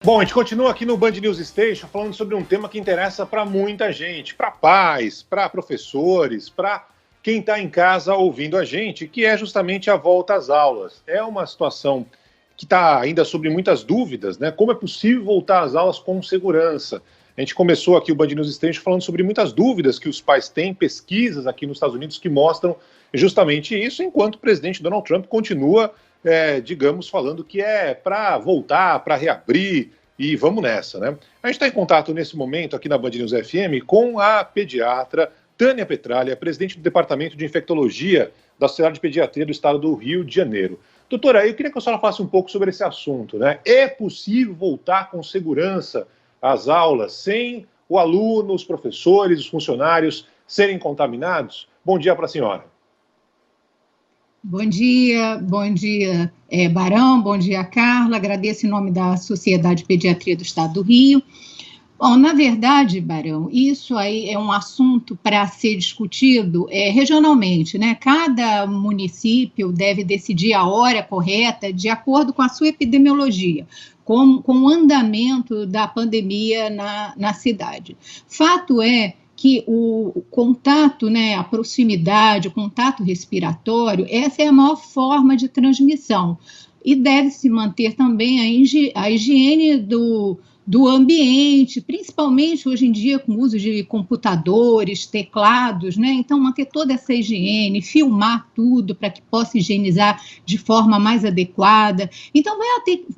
Bom, a gente continua aqui no Band News Station falando sobre um tema que interessa para muita gente, para pais, para professores, para quem está em casa ouvindo a gente, que é justamente a volta às aulas. É uma situação que está ainda sobre muitas dúvidas, né? Como é possível voltar às aulas com segurança? A gente começou aqui o Band News Station falando sobre muitas dúvidas que os pais têm, pesquisas aqui nos Estados Unidos que mostram justamente isso, enquanto o presidente Donald Trump continua, digamos, falando que é para voltar, para reabrir, e vamos nessa, né? A gente está em contato nesse momento aqui na Band News FM com a pediatra Tânia Petralha, presidente do Departamento de Infectologia da Sociedade de Pediatria do Estado do Rio de Janeiro. Doutora, eu queria que a senhora falasse um pouco sobre esse assunto, né? É possível voltar com segurança às aulas sem o aluno, os professores, os funcionários serem contaminados? Bom dia para a senhora. Bom dia, Barão, bom dia, Carla, agradeço em nome da Sociedade de Pediatria do Estado do Rio. Bom, na verdade, Barão, isso aí é um assunto para ser discutido regionalmente, né? Cada município deve decidir a hora correta de acordo com a sua epidemiologia, com o andamento da pandemia na cidade. Fato é que o contato, né, a proximidade, o contato respiratório, essa é a maior forma de transmissão. E deve-se manter também a higiene do ambiente, principalmente hoje em dia com o uso de computadores, teclados, né? Então, manter toda essa higiene, filmar tudo para que possa higienizar de forma mais adequada. Então,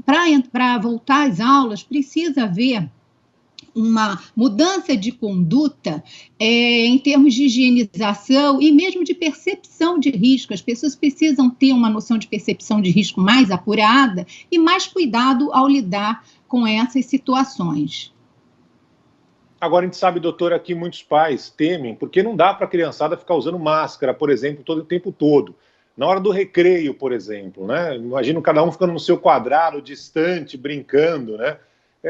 para voltar às aulas, precisa haver uma mudança de conduta em termos de higienização e mesmo de percepção de risco. As pessoas precisam ter uma noção de percepção de risco mais apurada e mais cuidado ao lidar com essas situações. Agora, a gente sabe, doutora, que muitos pais temem, porque não dá para a criançada ficar usando máscara, por exemplo, todo o tempo todo. Na hora do recreio, por exemplo, né? Imagino cada um ficando no seu quadrado, distante, brincando, né?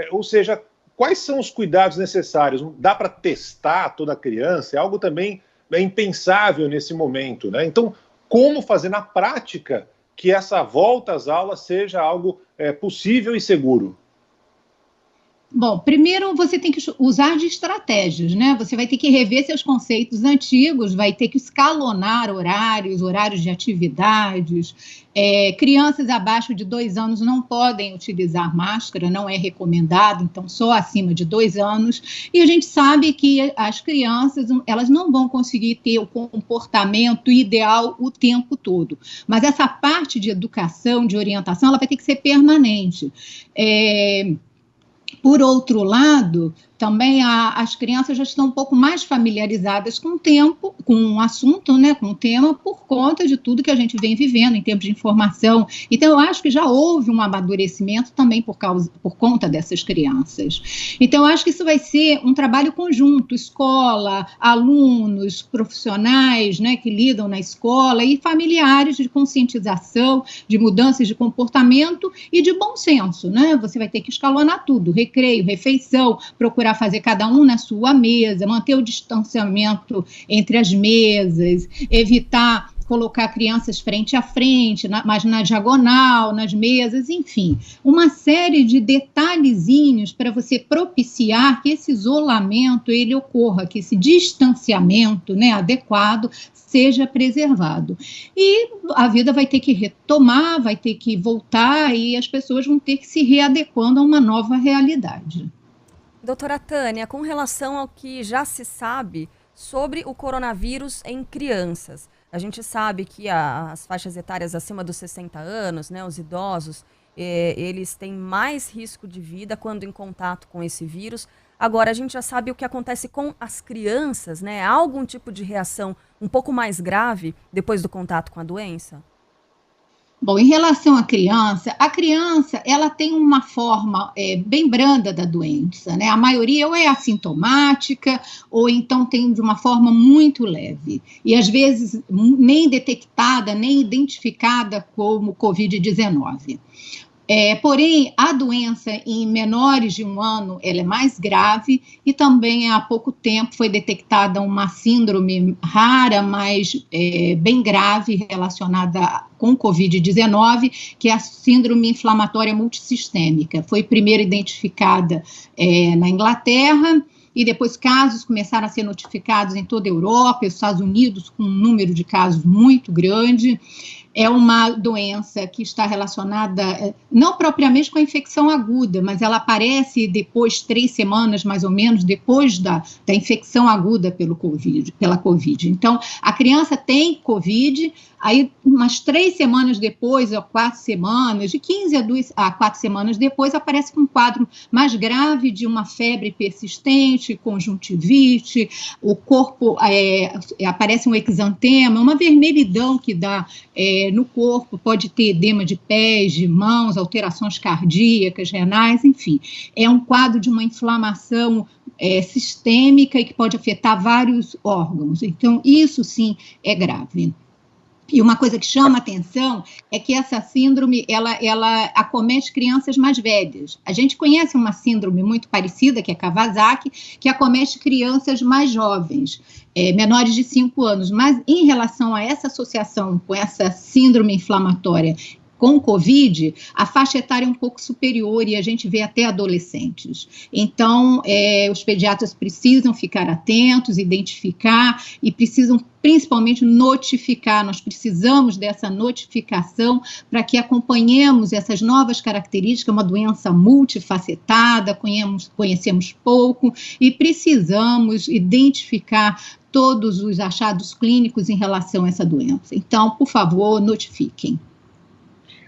Ou seja, quais são os cuidados necessários? Dá para testar toda a criança? É algo também impensável nesse momento, né? Então, como fazer na prática que essa volta às aulas seja algo possível e seguro? Bom, primeiro você tem que usar de estratégias, né? Você vai ter que rever seus conceitos antigos, vai ter que escalonar horários de atividades. Crianças abaixo de 2 anos não podem utilizar máscara, não é recomendado, então só acima de 2 anos. E a gente sabe que as crianças, elas não vão conseguir ter o comportamento ideal o tempo todo. Mas essa parte de educação, de orientação, ela vai ter que ser permanente. Por outro lado, também as crianças já estão um pouco mais familiarizadas com o assunto, né, com o tema, por conta de tudo que a gente vem vivendo em termos de informação. Então, eu acho que já houve um amadurecimento também por conta dessas crianças. Então, eu acho que isso vai ser um trabalho conjunto, escola, alunos, profissionais, né, que lidam na escola e familiares de conscientização, de mudanças de comportamento e de bom senso, né? Você vai ter que escalonar tudo, recreio, refeição, procurar fazer cada um na sua mesa, manter o distanciamento entre as mesas, evitar colocar crianças frente a frente, mas na diagonal, nas mesas, enfim, uma série de detalhezinhos para você propiciar que esse isolamento ele ocorra, que esse distanciamento, né, adequado seja preservado. E a vida vai ter que retomar, vai ter que voltar e as pessoas vão ter que se readequando a uma nova realidade. Doutora Tânia, com relação ao que já se sabe sobre o coronavírus em crianças, a gente sabe que as faixas etárias acima dos 60 anos, né, os idosos, eles têm mais risco de vida quando em contato com esse vírus. Agora, a gente já sabe o que acontece com as crianças, né? Há algum tipo de reação um pouco mais grave depois do contato com a doença? Bom, em relação à criança ela tem uma forma bem branda da doença, né? A maioria ou é assintomática ou então tem de uma forma muito leve e às vezes nem detectada, nem identificada como Covid-19. Porém, a doença em menores de 1 ano, ela é mais grave e também há pouco tempo foi detectada uma síndrome rara, mas bem grave relacionada com Covid-19, que é a síndrome inflamatória multissistêmica. Foi primeiro identificada na Inglaterra, e depois casos começaram a ser notificados em toda a Europa, os Estados Unidos, com um número de casos muito grande. É uma doença que está relacionada, não propriamente com a infecção aguda, mas ela aparece depois, 3 semanas mais ou menos, depois da infecção aguda pela Covid. Então, a criança tem Covid, aí umas 3 semanas depois, ou 4 semanas, de 15 a 4 semanas depois, aparece com um quadro mais grave de uma febre persistente, conjuntivite, o corpo, aparece um exantema, uma vermelhidão que dá no corpo, pode ter edema de pés, de mãos, alterações cardíacas, renais, enfim. É um quadro de uma inflamação sistêmica e que pode afetar vários órgãos. Então, isso sim é grave. E uma coisa que chama atenção é que essa síndrome, ela acomete crianças mais velhas. A gente conhece uma síndrome muito parecida, que é Kawasaki, que acomete crianças mais jovens, menores de 5 anos. Mas em relação a essa associação com essa síndrome inflamatória com Covid, a faixa etária é um pouco superior e a gente vê até adolescentes. Então, os pediatras precisam ficar atentos, identificar e precisam principalmente notificar. Nós precisamos dessa notificação para que acompanhemos essas novas características, uma doença multifacetada, conhecemos pouco e precisamos identificar todos os achados clínicos em relação a essa doença. Então, por favor, notifiquem.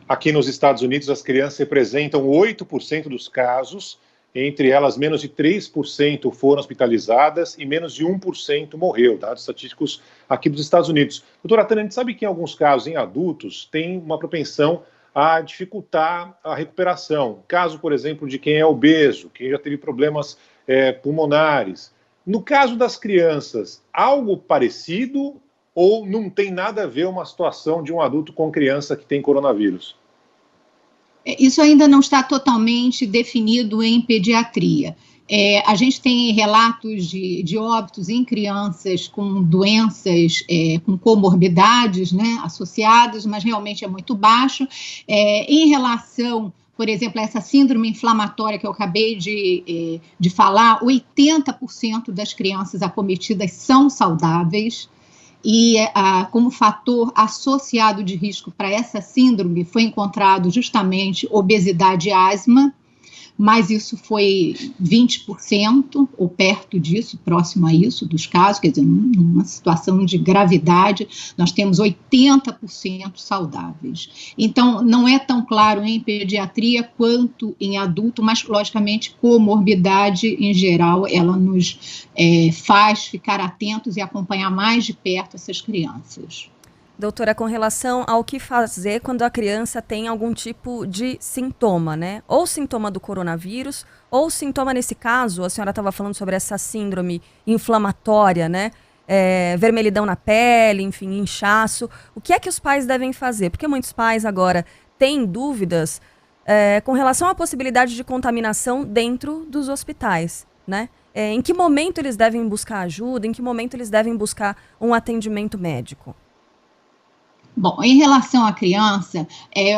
Aqui nos Estados Unidos, as crianças representam 8% dos casos, entre elas menos de 3% foram hospitalizadas e menos de 1% morreu, dados estatísticos aqui dos Estados Unidos. Doutora Tânia, a gente sabe que em alguns casos, em adultos, tem uma propensão a dificultar a recuperação. Caso, por exemplo, de quem é obeso, quem já teve problemas pulmonares. No caso das crianças, algo parecido ou não tem nada a ver uma situação de um adulto com criança que tem coronavírus? Isso ainda não está totalmente definido em pediatria. A gente tem relatos de óbitos em crianças com doenças, com comorbidades, né, associadas, mas realmente é muito baixo. Em relação, por exemplo, a essa síndrome inflamatória que eu acabei de falar, 80% das crianças acometidas são saudáveis. E como fator associado de risco para essa síndrome foi encontrado justamente obesidade e asma, mas isso foi 20% ou perto disso, próximo a isso dos casos, quer dizer, numa situação de gravidade, nós temos 80% saudáveis. Então, não é tão claro em pediatria quanto em adulto, mas, logicamente, comorbidade, em geral, ela nos faz ficar atentos e acompanhar mais de perto essas crianças. Doutora, com relação ao que fazer quando a criança tem algum tipo de sintoma, né? Ou sintoma do coronavírus, ou sintoma, nesse caso, a senhora estava falando sobre essa síndrome inflamatória, né? Vermelhidão na pele, enfim, inchaço. O que é que os pais devem fazer? Porque muitos pais agora têm dúvidas com relação à possibilidade de contaminação dentro dos hospitais, né? Em que momento eles devem buscar ajuda? Em que momento eles devem buscar um atendimento médico? Bom, em relação à criança,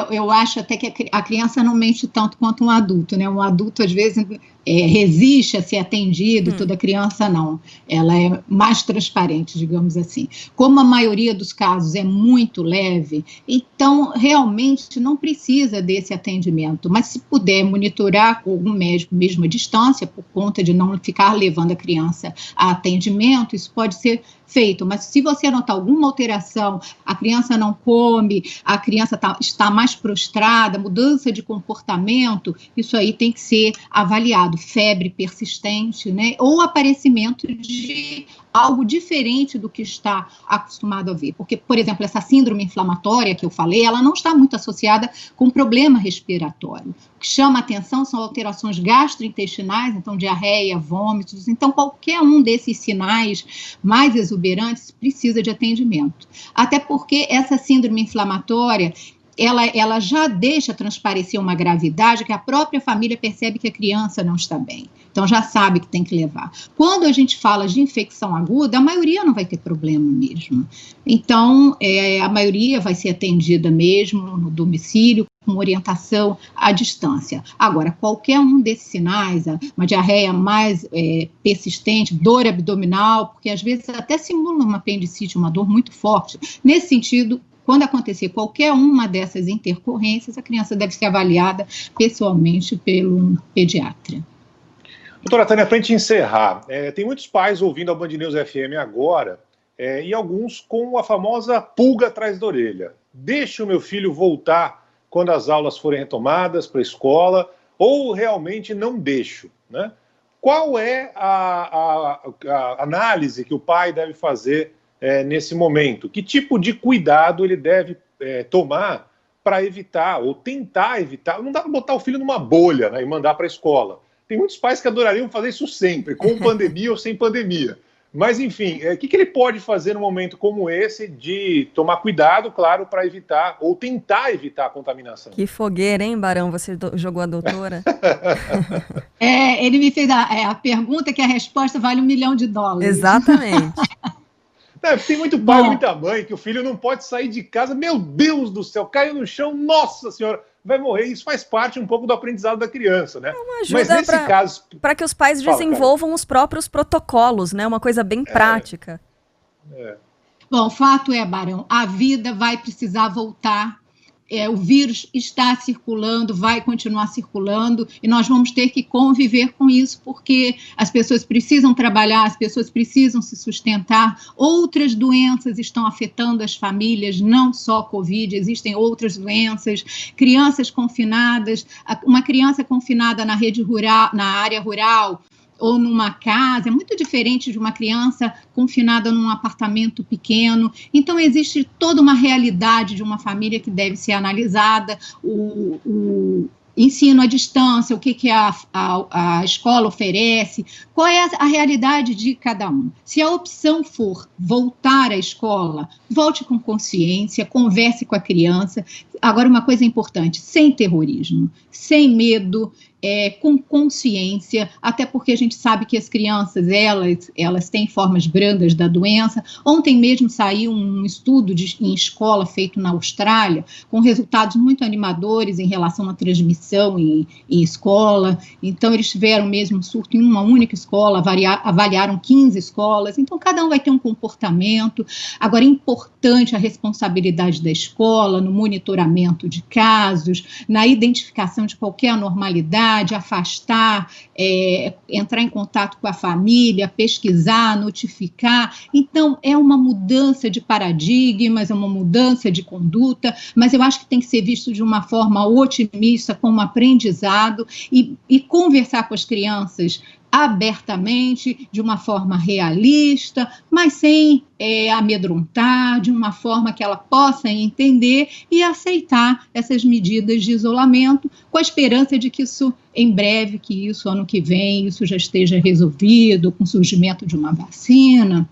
eu acho até que a criança não mente tanto quanto um adulto, né? Um adulto, às vezes, resiste a ser atendido, toda criança não. Ela é mais transparente, digamos assim. Como a maioria dos casos é muito leve, então, realmente, não precisa desse atendimento. Mas, se puder monitorar com algum médico, mesmo à distância, por conta de não ficar levando a criança a atendimento, isso pode ser feito. Mas, se você notar alguma alteração, a criança não come, a criança está mais prostrada, mudança de comportamento, isso aí tem que ser avaliado. Febre persistente, né? Ou aparecimento de algo diferente do que está acostumado a ver. Porque, por exemplo, essa síndrome inflamatória que eu falei, ela não está muito associada com problema respiratório. O que chama atenção são alterações gastrointestinais, então diarreia, vômitos. Então, qualquer um desses sinais mais exuberantes precisa de atendimento. Até porque essa síndrome inflamatória, ela já deixa transparecer uma gravidade que a própria família percebe que a criança não está bem. Então, já sabe que tem que levar. Quando a gente fala de infecção aguda, a maioria não vai ter problema mesmo. Então, a maioria vai ser atendida mesmo no domicílio, com orientação à distância. Agora, qualquer um desses sinais, uma diarreia mais persistente, dor abdominal, porque às vezes até simula uma apendicite, uma dor muito forte. Nesse sentido, quando acontecer qualquer uma dessas intercorrências, a criança deve ser avaliada pessoalmente pelo pediatra. Doutora Tânia, para a gente encerrar, tem muitos pais ouvindo a Band News FM agora, e alguns com a famosa pulga atrás da orelha. Deixe o meu filho voltar quando as aulas forem retomadas para a escola, ou realmente não deixo, né? Qual é a análise que o pai deve fazer nesse momento? Que tipo de cuidado ele deve tomar para evitar, ou tentar evitar? Não dá para botar o filho numa bolha, né, e mandar para a escola. Tem muitos pais que adorariam fazer isso sempre, com pandemia ou sem pandemia. Mas, enfim, o que ele pode fazer num momento como esse de tomar cuidado, claro, para evitar ou tentar evitar a contaminação? Que fogueira, hein, Barão? Você jogou a doutora? Ele me fez a pergunta que a resposta vale $1 milhão. Exatamente. Tem muito pai e muita mãe que o filho não pode sair de casa. Meu Deus do céu, caiu no chão, nossa senhora, vai morrer. Isso faz parte um pouco do aprendizado da criança, né? Mas nesse caso, para que os pais desenvolvam os próprios protocolos, né? Uma coisa bem prática. Bom, o fato é, Barão, a vida vai precisar voltar. O vírus está circulando, vai continuar circulando, e nós vamos ter que conviver com isso, porque as pessoas precisam trabalhar, as pessoas precisam se sustentar, outras doenças estão afetando as famílias, não só Covid, existem outras doenças, crianças confinadas, uma criança confinada na rede rural, na área rural, ou numa casa, é muito diferente de uma criança confinada num apartamento pequeno. Então, existe toda uma realidade de uma família que deve ser analisada, o ensino à distância, o que a escola oferece, qual é a realidade de cada um. Se a opção for voltar à escola, volte com consciência, converse com a criança. Agora, uma coisa importante, sem terrorismo, sem medo, com consciência, até porque a gente sabe que as crianças, elas têm formas brandas da doença. Ontem mesmo saiu um estudo em escola feito na Austrália, com resultados muito animadores em relação à transmissão em escola. Então, eles tiveram mesmo um surto em uma única escola, avaliaram 15 escolas. Então, cada um vai ter um comportamento. Agora, é importante a responsabilidade da escola no monitoramento de casos, na identificação de qualquer anormalidade, afastar, entrar em contato com a família, pesquisar, notificar. Então, é uma mudança de paradigmas, é uma mudança de conduta, mas eu acho que tem que ser visto de uma forma otimista, como aprendizado, e conversar com as crianças abertamente, de uma forma realista, mas sem amedrontar, de uma forma que ela possa entender e aceitar essas medidas de isolamento, com a esperança de que isso, em breve, que isso, ano que vem, isso já esteja resolvido, com o surgimento de uma vacina,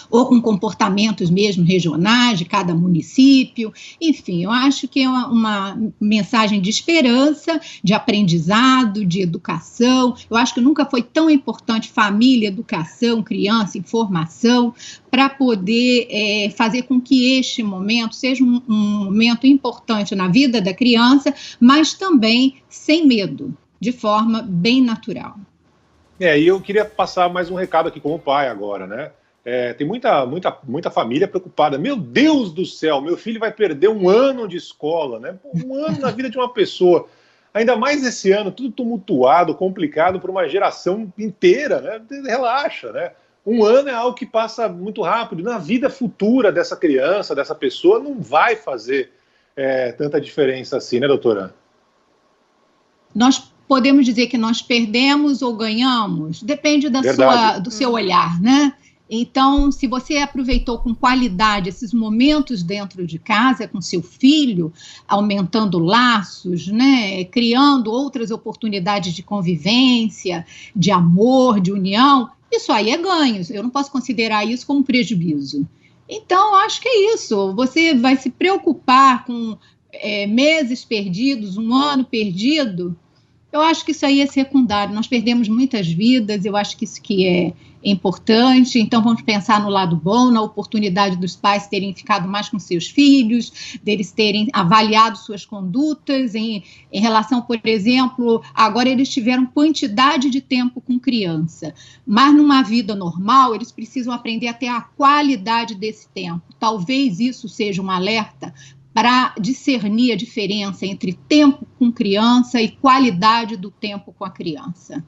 ou com comportamentos mesmo regionais de cada município. Enfim, eu acho que é uma mensagem de esperança, de aprendizado, de educação. Eu acho que nunca foi tão importante família, educação, criança, informação, para poder fazer com que este momento seja um momento importante na vida da criança, mas também sem medo, de forma bem natural. E eu queria passar mais um recado aqui como pai agora, né? Tem muita família preocupada. Meu Deus do céu, meu filho vai perder um ano de escola, né? Um ano na vida de uma pessoa. Ainda mais esse ano, tudo tumultuado, complicado para uma geração inteira, né? Relaxa, né? Um ano é algo que passa muito rápido. Na vida futura dessa criança, dessa pessoa, não vai fazer tanta diferença assim, né, doutora? Nós podemos dizer que nós perdemos ou ganhamos? Depende do seu olhar, né? Então, se você aproveitou com qualidade esses momentos dentro de casa com seu filho, aumentando laços, né, criando outras oportunidades de convivência, de amor, de união, isso aí é ganho. Eu não posso considerar isso como prejuízo. Então, acho que é isso. Você vai se preocupar com meses perdidos, um ano perdido, eu acho que isso aí é secundário. Nós perdemos muitas vidas, eu acho que isso que é importante. Então, vamos pensar no lado bom, na oportunidade dos pais terem ficado mais com seus filhos, deles terem avaliado suas condutas em relação, por exemplo, agora eles tiveram quantidade de tempo com criança, mas numa vida normal, eles precisam aprender a ter a qualidade desse tempo. Talvez isso seja um alerta para discernir a diferença entre tempo com criança e qualidade do tempo com a criança.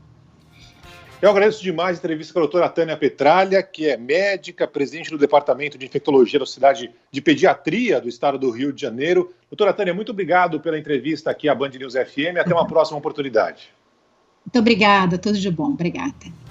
Eu agradeço demais a entrevista com a doutora Tânia Petralha, que é médica, presidente do Departamento de Infectologia da Sociedade de Pediatria do Estado do Rio de Janeiro. Doutora Tânia, muito obrigado pela entrevista aqui à Band News FM. Até uma próxima oportunidade. Muito obrigada, tudo de bom. Obrigada.